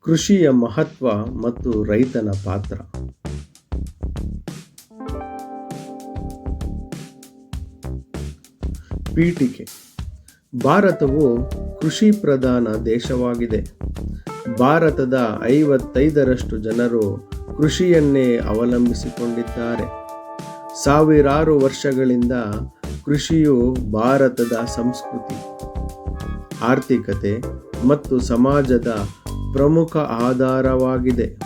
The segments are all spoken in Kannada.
ಕೃಷಿಯ ಮಹತ್ವ ಮತ್ತು ರೈತನ ಪಾತ್ರ. ಪೀಠಿಕೆ. ಭಾರತವು ಕೃಷಿ ಪ್ರಧಾನ ದೇಶವಾಗಿದೆ. ಭಾರತದ 55% ಜನರು ಕೃಷಿಯನ್ನೇ ಅವಲಂಬಿಸಿಕೊಂಡಿದ್ದಾರೆ. ಸಾವಿರಾರು ವರ್ಷಗಳಿಂದ ಕೃಷಿಯು ಭಾರತದ ಸಂಸ್ಕೃತಿ, ಆರ್ಥಿಕತೆ ಮತ್ತು ಸಮಾಜದ ಪ್ರಮುಖ ಆಧಾರವಾಗಿದೆ.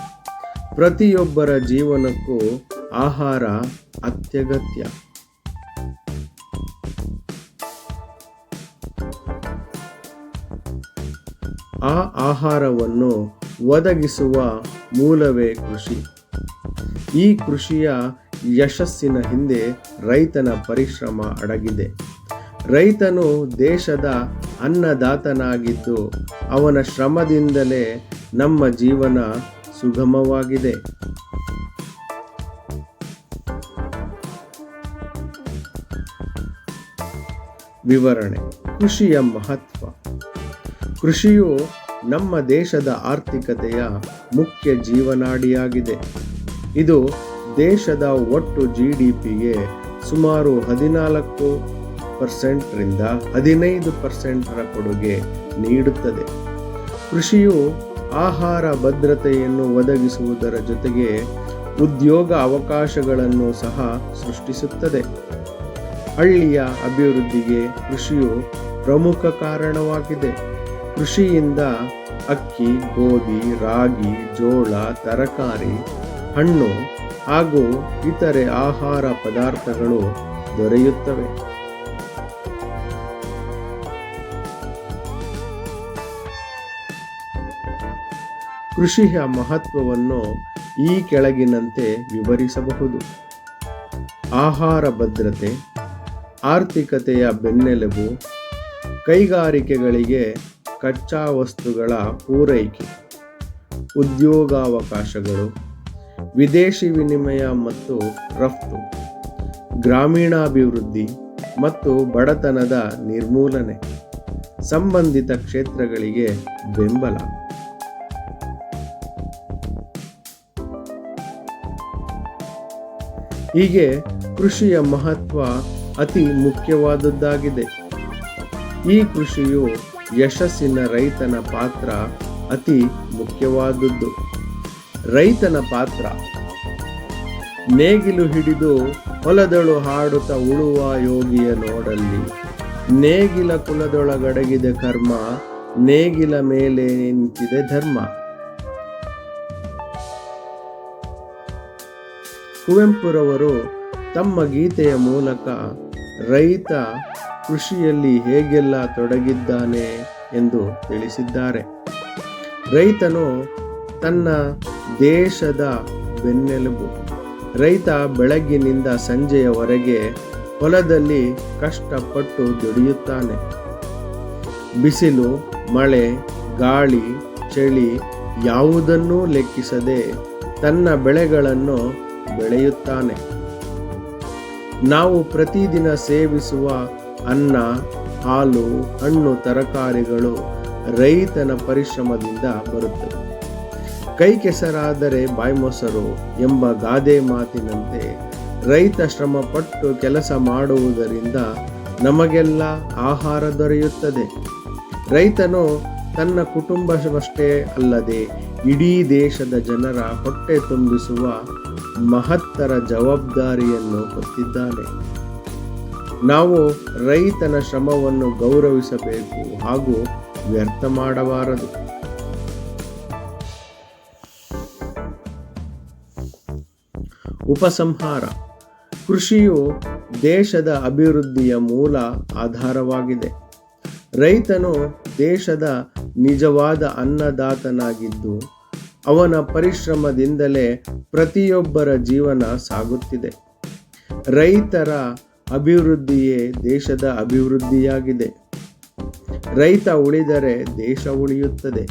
ಪ್ರತಿಯೊಬ್ಬರ ಜೀವನಕ್ಕೂ ಆಹಾರ ಅತ್ಯಗತ್ಯ. ಆ ಆಹಾರವನ್ನು ಒದಗಿಸುವ ಮೂಲವೇ ಕೃಷಿ. ಈ ಕೃಷಿಯ ಯಶಸ್ಸಿನ ಹಿಂದೆ ರೈತನ ಪರಿಶ್ರಮ ಅಡಗಿದೆ. ರೈತನು ದೇಶದ ಅನ್ನದಾತನಾಗಿದ್ದು, ಅವನ ಶ್ರಮದಿಂದಲೇ ನಮ್ಮ ಜೀವನ ಸುಗಮವಾಗಿದೆ. ವಿವರಣೆ. ಕೃಷಿಯ ಮಹತ್ವ. ಕೃಷಿಯು ನಮ್ಮ ದೇಶದ ಆರ್ಥಿಕತೆಯ ಮುಖ್ಯ ಜೀವನಾಡಿಯಾಗಿದೆ. ಇದು ದೇಶದ ಒಟ್ಟು GDPಗೆ ಸುಮಾರು 14% ರಿಂದ 15% ಕೊಡುಗೆ ನೀಡುತ್ತದೆ. ಕೃಷಿಯು ಆಹಾರ ಭದ್ರತೆಯನ್ನು ಒದಗಿಸುವುದರ ಜೊತೆಗೆ ಉದ್ಯೋಗ ಅವಕಾಶಗಳನ್ನು ಸಹ ಸೃಷ್ಟಿಸುತ್ತದೆ. ಹಳ್ಳಿಯ ಅಭಿವೃದ್ಧಿಗೆ ಕೃಷಿಯು ಪ್ರಮುಖ ಕಾರಣವಾಗಿದೆ. ಕೃಷಿಯಿಂದ ಅಕ್ಕಿ, ಗೋಧಿ, ರಾಗಿ, ಜೋಳ, ತರಕಾರಿ, ಹಣ್ಣು ಹಾಗೂ ಇತರೆ ಆಹಾರ ಪದಾರ್ಥಗಳು ದೊರೆಯುತ್ತವೆ. ಕೃಷಿಯ ಮಹತ್ವವನ್ನು ಈ ಕೆಳಗಿನಂತೆ ವಿವರಿಸಬಹುದು. ಆಹಾರ ಭದ್ರತೆ, ಆರ್ಥಿಕತೆಯ ಬೆನ್ನೆಲುಬು, ಕೈಗಾರಿಕೆಗಳಿಗೆ ಕಚ್ಚಾ ವಸ್ತುಗಳ ಪೂರೈಕೆ, ಉದ್ಯೋಗಾವಕಾಶಗಳು, ವಿದೇಶಿ ವಿನಿಮಯ ಮತ್ತು ರಫ್ತು, ಗ್ರಾಮೀಣಾಭಿವೃದ್ಧಿ ಮತ್ತು ಬಡತನದ ನಿರ್ಮೂಲನೆ, ಸಂಬಂಧಿತ ಕ್ಷೇತ್ರಗಳಿಗೆ ಬೆಂಬಲ. ಹೀಗೆ ಕೃಷಿಯ ಮಹತ್ವ ಅತಿ ಮುಖ್ಯವಾದದ್ದಾಗಿದೆ. ಈ ಕೃಷಿಯು ಯಶಸ್ಸಿನ ರೈತನ ಪಾತ್ರ ಅತಿ ಮುಖ್ಯವಾದದ್ದು. ರೈತನ ಪಾತ್ರ. ನೇಗಿಲು ಹಿಡಿದು ಹೊಲದಳು ಹಾಡುತ್ತ ಉಳುವ ಯೋಗಿಯ ನೋಡಲ್ಲಿ, ನೇಗಿಲ ಕುಲದೊಳಗಡಗಿದೆ ಕರ್ಮ, ನೇಗಿಲ ಮೇಲೆ ನಿಂತಿದೆ ಧರ್ಮ. ಕುವೆಂಪುರವರು ತಮ್ಮ ಗೀತೆಯ ಮೂಲಕ ರೈತ ಕೃಷಿಯಲ್ಲಿ ಹೇಗೆಲ್ಲ ತೊಡಗಿದ್ದಾನೆ ಎಂದು ತಿಳಿಸಿದ್ದಾರೆ. ರೈತನು ತನ್ನ ದೇಶದ ಬೆನ್ನೆಲುಬು. ರೈತ ಬೆಳಗ್ಗಿನಿಂದ ಸಂಜೆಯವರೆಗೆ ಹೊಲದಲ್ಲಿ ಕಷ್ಟಪಟ್ಟು ದುಡಿಯುತ್ತಾನೆ. ಬಿಸಿಲು, ಮಳೆ, ಗಾಳಿ, ಚಳಿ ಯಾವುದನ್ನೂ ಲೆಕ್ಕಿಸದೆ ತನ್ನ ಬೆಳೆಗಳನ್ನು ಬೆಳೆಯುತ್ತಾನೆ. ನಾವು ಪ್ರತಿದಿನ ಸೇವಿಸುವ ಅನ್ನ, ಹಾಲು, ಹಣ್ಣು, ತರಕಾರಿಗಳು ರೈತನ ಪರಿಶ್ರಮದಿಂದ ಬರುತ್ತವೆ. ಕೈ ಕೆಸರಾದರೆ ಬಾಯಿ ಮೊಸರು ಎಂಬ ಗಾದೆ ಮಾತಿನಂತೆ ರೈತ ಶ್ರಮಪಟ್ಟು ಕೆಲಸ ಮಾಡುವುದರಿಂದ ನಮಗೆಲ್ಲ ಆಹಾರ ದೊರೆಯುತ್ತದೆ. ರೈತನು ತನ್ನ ಕುಟುಂಬವಷ್ಟೇ ಅಲ್ಲದೆ ಇಡೀ ದೇಶದ ಜನರ ಹೊಟ್ಟೆ ತುಂಬಿಸುವ ಮಹತ್ತರ ಜವಾಬ್ದಾರಿಯನ್ನು ಹೊತ್ತಿದ್ದಾನೆ. ನಾವು ರೈತನ ಶ್ರಮವನ್ನು ಗೌರವಿಸಬೇಕು ಹಾಗೂ ವ್ಯರ್ಥ ಮಾಡಬಾರದು. ಉಪಸಂಹಾರ. ಕೃಷಿಯು ದೇಶದ ಅಭಿವೃದ್ಧಿಯ ಮೂಲ ಆಧಾರವಾಗಿದೆ. ರೈತನು ದೇಶದ ನಿಜವಾದ ಅನ್ನದಾತನಾಗಿದ್ದು, ಅವನ ಪರಿಶ್ರಮದಿಂದಲೇ ಪ್ರತಿಯೊಬ್ಬರ ಜೀವನ ಸಾಗುತ್ತಿದೆ. ರೈತರ ಅಭಿವೃದ್ಧಿಯೇ ದೇಶದ ಅಭಿವೃದ್ಧಿಯಾಗಿದೆ. ರೈತ ಉಳಿದರೆ ದೇಶ ಉಳಿಯುತ್ತದೆ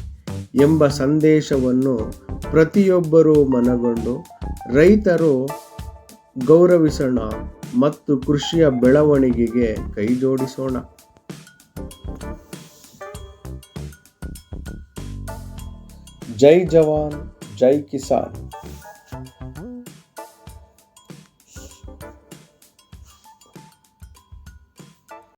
ಎಂಬ ಸಂದೇಶವನ್ನು ಪ್ರತಿಯೊಬ್ಬರೂ ಮನಗೊಂಡು ರೈತರು ಗೌರವಿಸೋಣ ಮತ್ತು ಕೃಷಿಯ ಬೆಳವಣಿಗೆಗೆ ಕೈಜೋಡಿಸೋಣ. ಜೈ ಜವಾನ್ ಜೈ ಕಿಸಾನ್.